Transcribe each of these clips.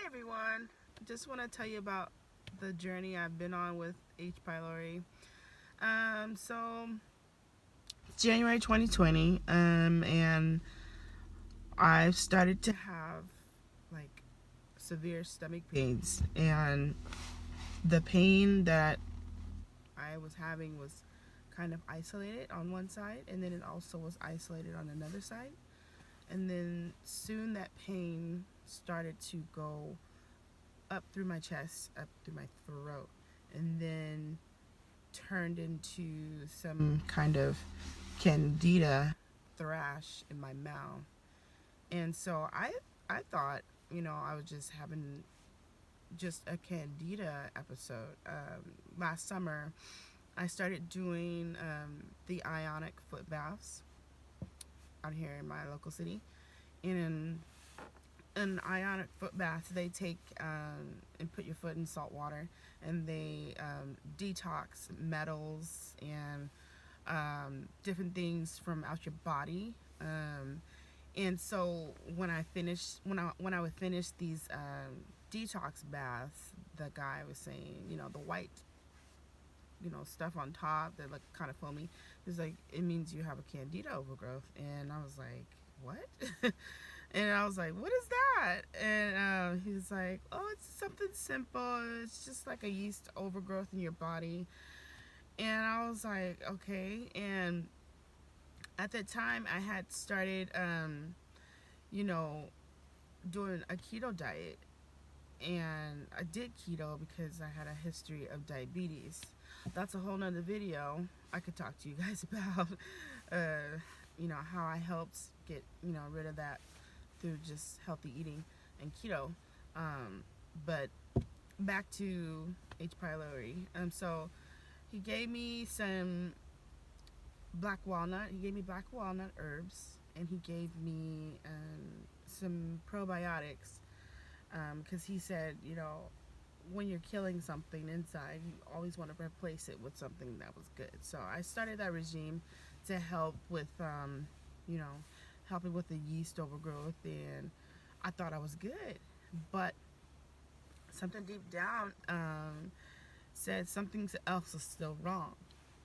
everyone. Just want to tell you about the journey I've been on with H. pylori. So it's January 2020, and I've started to have like severe stomach pains, and the pain that I was having was kind of isolated on one side, and then it also was isolated on another side. And then soon that pain started to go up through my chest, up through my throat, and then turned into some kind of candida thrash in my mouth. And so I thought, I was just having just a candida episode. Last summer, I started doing the ionic foot baths out here in my local city. And in an ionic foot bath, they take and put your foot in salt water, and they detox metals and different things from out your body. And so when I would finish these detox baths, the guy was saying, the white, stuff on top that look kind of foamy. He's like, it means you have a candida overgrowth, and I was like, what? And I was like, what is that? And he was like, oh, it's something simple. It's just like a yeast overgrowth in your body. And I was like, okay. And at that time, I had started, doing a keto diet. And I did keto because I had a history of diabetes. That's a whole nother video I could talk to you guys about. How I helped get, rid of that through just healthy eating and keto. But back to H. pylori. So he gave me some black walnut. He gave me black walnut herbs, and he gave me some probiotics. Because he said, when you're killing something inside, you always want to replace it with something that was good. So I started that regime to help with, helping with the yeast overgrowth, and I thought I was good. But something deep down said something else was still wrong.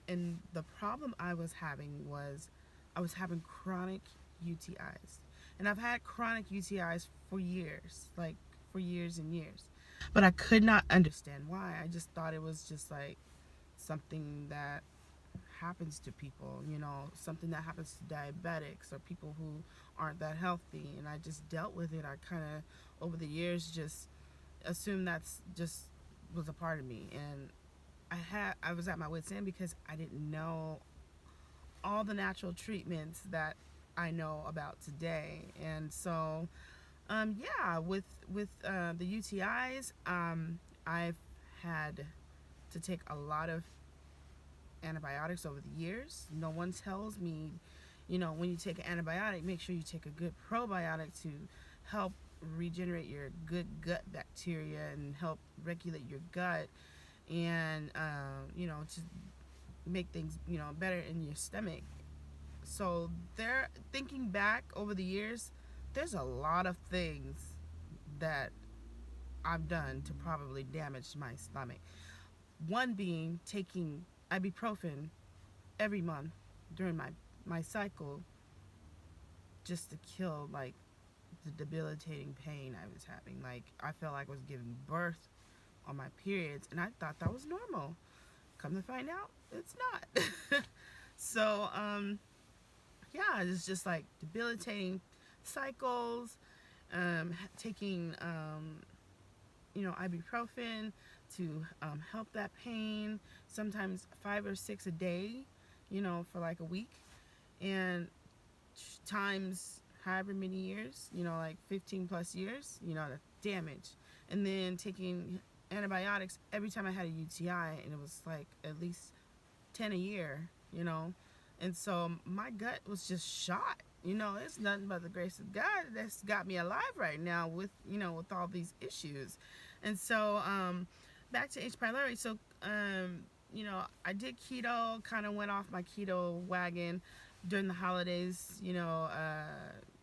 And the problem I was having was I was having chronic UTIs. And I've had chronic UTIs for years, like for years and years. But I could not understand why. I just thought it was just like something that happens to people, something that happens to diabetics or people who aren't that healthy. And I just dealt with it. I kind of, over the years, just assumed that's just was a part of me. And I was at my wit's end because I didn't know all the natural treatments that I know about today. And so, with the UTIs, I've had to take a lot of antibiotics over the years. No one tells me, when you take an antibiotic, make sure you take a good probiotic to help regenerate your good gut bacteria and help regulate your gut, and to make things better in your stomach. So they're thinking back over the years, there's a lot of things that I've done to probably damage my stomach. One being taking ibuprofen every month during my cycle, just to kill like the debilitating pain I was having. Like, I felt like I was giving birth on my periods, and I thought that was normal. Come to find out, it's not. So, it's just like debilitating cycles, taking, ibuprofen to help that pain, sometimes 5 or 6 a day, for like a week, and times however many years, like 15 plus years, the damage. And then taking antibiotics every time I had a UTI, and it was like at least 10 a year, And so my gut was just shot. It's nothing but the grace of God that's got me alive right now with, with all these issues. And so, back to H. pylori. So, I did keto, kind of went off my keto wagon during the holidays.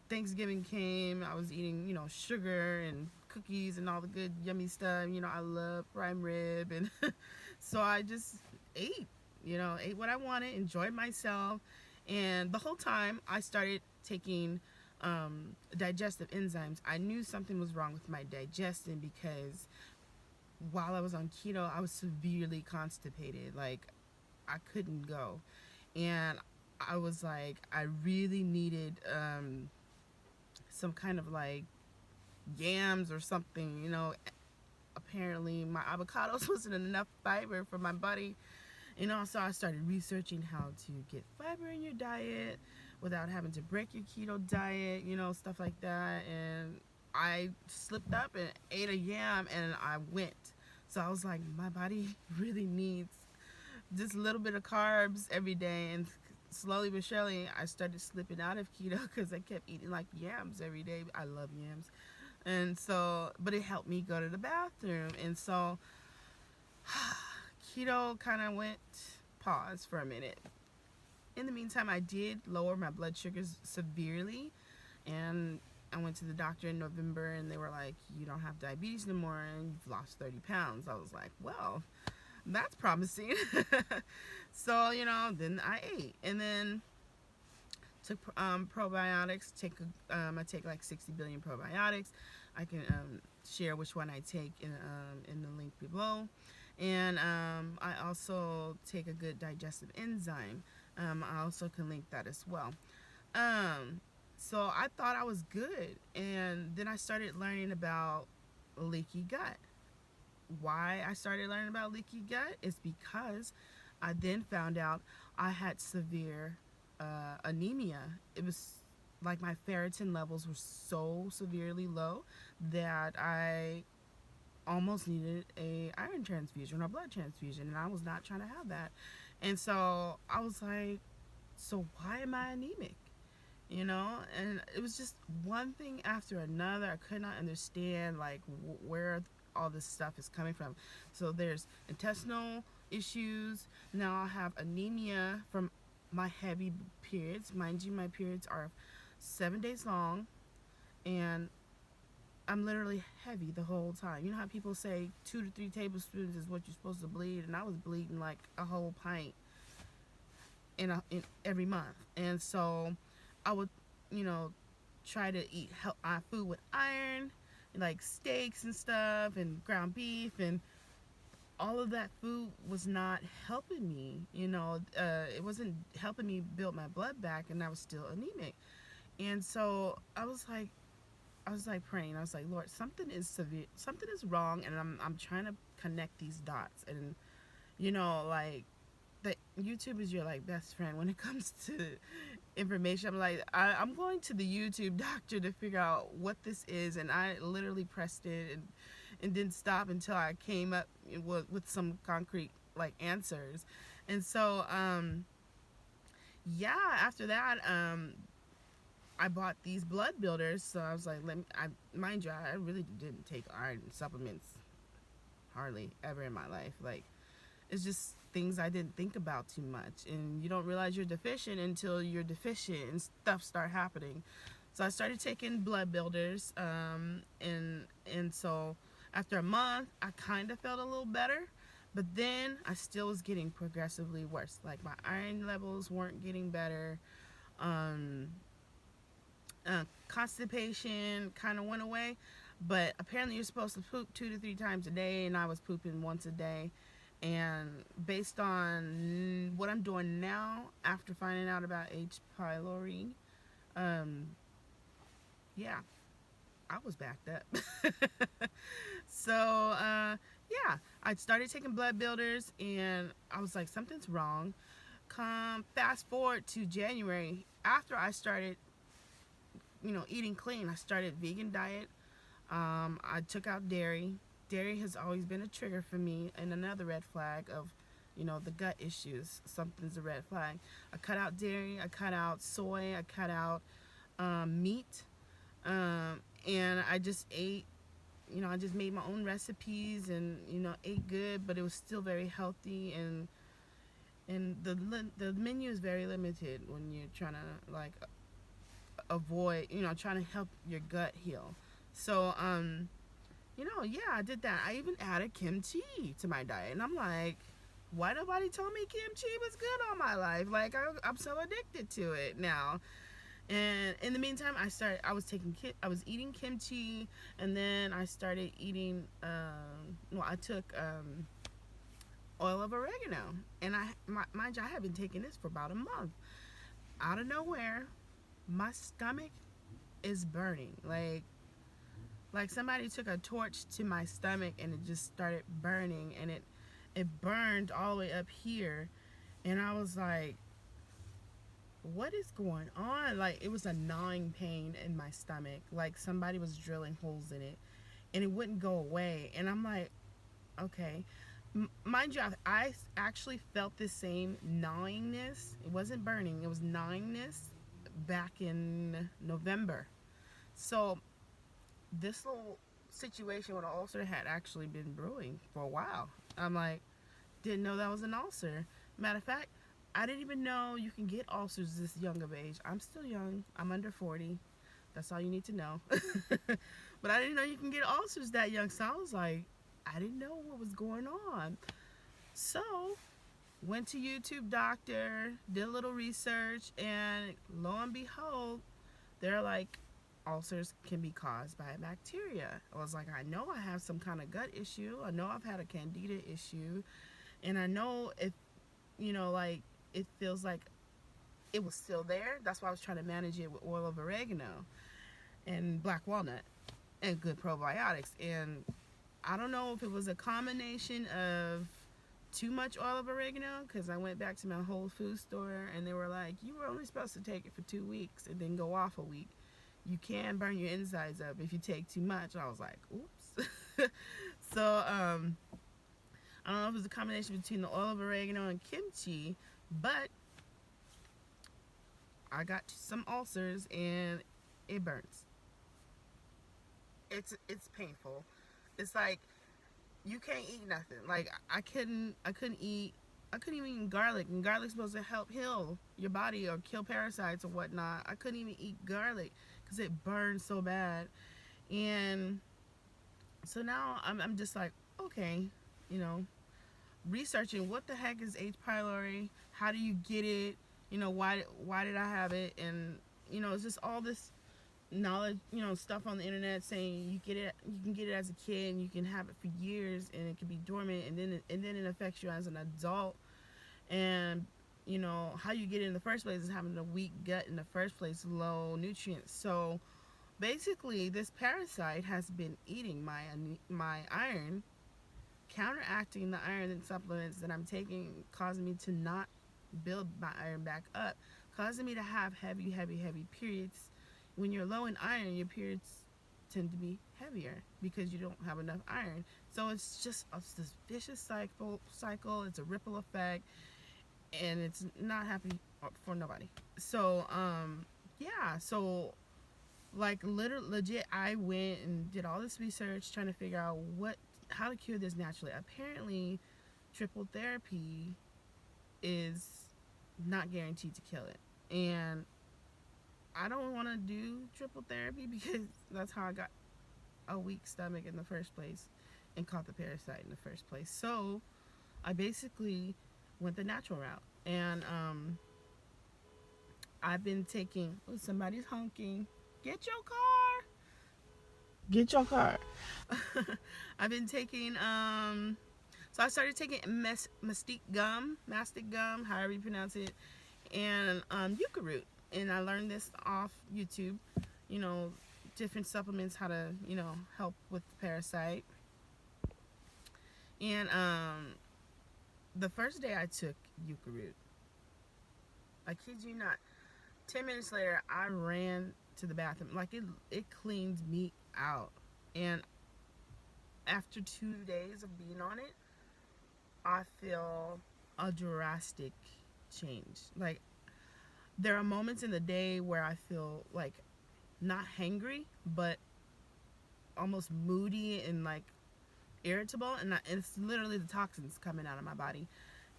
Thanksgiving came, I was eating, sugar and cookies and all the good yummy stuff. You know, I love prime rib, and so I just ate. You know, ate what I wanted, enjoyed myself, and the whole time I started taking digestive enzymes. I knew something was wrong with my digestion because while I was on keto, I was severely constipated. Like, I couldn't go. And I was like, I really needed some kind of like yams or something, you know. Apparently, my avocados wasn't enough fiber for my body, you know. So I started researching how to get fiber in your diet without having to break your keto diet, you know, stuff like that. And I slipped up and ate a yam and I went. So I was like, my body really needs just a little bit of carbs every day. And slowly but surely, I started slipping out of keto because I kept eating like yams every day. I love yams. And so, but it helped me go to the bathroom. And so, keto kind of went pause for a minute. In the meantime, I did lower my blood sugars severely, and I went to the doctor in November, and they were like, you don't have diabetes anymore, and you've lost 30 pounds. I was like, well, that's promising. So, you know, then I ate, and then took probiotics. I take like 60 billion probiotics. I can share which one I take in the link below. And I also take a good digestive enzyme. I also can link that as well. So I thought I was good, and then I started learning about leaky gut. Why I started learning about leaky gut is because I then found out I had severe anemia. It was like my ferritin levels were so severely low that I almost needed a iron transfusion or blood transfusion, and I was not trying to have that. And so I was like, so why am I anemic? You know, and it was just one thing after another. I could not understand like where all this stuff is coming from. So there's intestinal issues. Now I have anemia from my heavy periods. Mind you, my periods are 7 days long, and I'm literally heavy the whole time. You know how people say 2 to 3 tablespoons is what you're supposed to bleed, and I was bleeding like a whole pint in every month. And so I would, you know, try to eat food with iron, like steaks and stuff, and ground beef, and all of that food was not helping me. You know, it wasn't helping me build my blood back, and I was still anemic. And so I was like praying. I was like, Lord, something is severe, something is wrong, and I'm trying to connect these dots. And you know, like, the YouTube is your like best friend when it comes to information. I'm like, I'm going to the YouTube doctor to figure out what this is, and I literally pressed it and didn't stop until I came up with some concrete like answers. And so yeah, after that I bought these blood builders. So I was like, mind you, I really didn't take iron supplements hardly ever in my life. Like, it's just things I didn't think about too much, and you don't realize you're deficient until you're deficient and stuff start happening. So I started taking blood builders, and so after a month I kind of felt a little better, but then I still was getting progressively worse. Like, my iron levels weren't getting better. Constipation kind of went away, but apparently you're supposed to poop 2 to 3 times a day, and I was pooping once a day. And based on what I'm doing now after finding out about H. pylori, yeah, I was backed up. So yeah, I started taking blood builders, and I was like, something's wrong. Come fast forward to January, after I started, you know, eating clean. I started vegan diet. I took out dairy. Dairy has always been a trigger for me, and another red flag of, you know, the gut issues. Something's a red flag. I cut out dairy. I cut out soy. I cut out meat. And I just ate, you know, I just made my own recipes, and, you know, ate good, but it was still very healthy. And the menu is very limited when you're trying to like avoid, you know, trying to help your gut heal. So Yeah, I did that. I even added kimchi to my diet, and I'm like, why nobody told me kimchi was good all my life? Like I'm so addicted to it now. And in the meantime, I was eating kimchi, and then I started eating. I took oil of oregano, and mind you, I have been taking this for about a month. Out of nowhere, my stomach is burning. Like somebody took a torch to my stomach and it just started burning, and it burned all the way up here, and I was like, what is going on? Like it was a gnawing pain in my stomach, like somebody was drilling holes in it, and it wouldn't go away. And I'm like, okay. Mind you, I actually felt the same gnawingness. It wasn't burning, it was gnawingness back in November. So this little situation with an ulcer had actually been brewing for a while. I'm like, didn't know that was an ulcer. Matter of fact, I didn't even know you can get ulcers this young of age. I'm still young. I'm under 40. That's all you need to know. But I didn't know you can get ulcers that young. So I was like, I didn't know what was going on. So went to YouTube Doctor, did a little research, and lo and behold, they're like, ulcers can be caused by a bacteria. I was like, I know I have some kind of gut issue. I know I've had a candida issue. And I know if, like, it feels like it was still there. That's why I was trying to manage it with oil of oregano and black walnut and good probiotics. And I don't know if it was a combination of too much oil of oregano, because I went back to my Whole Food store and they were like, you were only supposed to take it for 2 weeks and then go off a week. You can burn your insides up if you take too much. I was like, oops. So I don't know if it was a combination between the oil of oregano and kimchi, but I got some ulcers and it burns. It's painful. It's like you can't eat nothing. Like I couldn't even eat garlic, and garlic's supposed to help heal your body or kill parasites or whatnot. I couldn't even eat garlic because it burns so bad. And so now I'm just like, okay, you know, researching what the heck is H. pylori, how do you get it, why did I have it, and it's just all this knowledge, stuff on the internet saying you can get it as a kid and you can have it for years and it can be dormant, and then it affects you as an adult. And how you get it in the first place is having a weak gut in the first place, low nutrients. So basically this parasite has been eating my iron, counteracting the iron and supplements that I'm taking, causing me to not build my iron back up, causing me to have heavy periods. When you're low in iron, your periods tend to be heavier because you don't have enough iron. So it's this vicious cycle. It's a ripple effect, and it's not happy for nobody. So yeah, so like legit, I went and did all this research trying to figure out how to cure this naturally. Apparently triple therapy is not guaranteed to kill it, and I don't want to do triple therapy because that's how I got a weak stomach in the first place and caught the parasite in the first place. So I basically went the natural route, and I've been taking. Oh, somebody's honking. Get your car. Get your car. I've been taking. So I started taking mastic gum, however you pronounce it, and yucca root. And I learned this off YouTube. You know, different supplements, how to help with the parasite. And the first day I took yucca root, I kid you not, 10 minutes later I ran to the bathroom. Like it cleaned me out. And after 2 days of being on it, I feel a drastic change. Like there are moments in the day where I feel like not hangry, but almost moody and like irritable, and it's literally the toxins coming out of my body.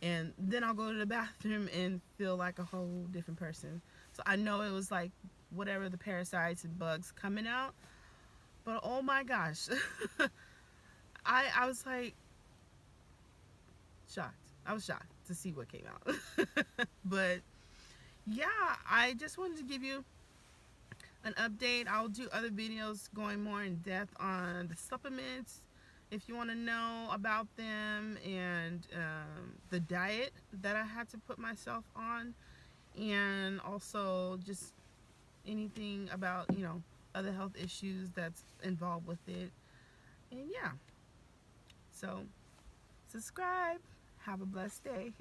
And then I'll go to the bathroom and feel like a whole different person. So I know it was like whatever the parasites and bugs coming out. But oh my gosh, I was like shocked. I was shocked to see what came out. But yeah, I just wanted to give you an update. I'll do other videos going more in depth on the supplements if you want to know about them, and the diet that I had to put myself on, and also just anything about, other health issues that's involved with it. And yeah, so subscribe. Have a blessed day.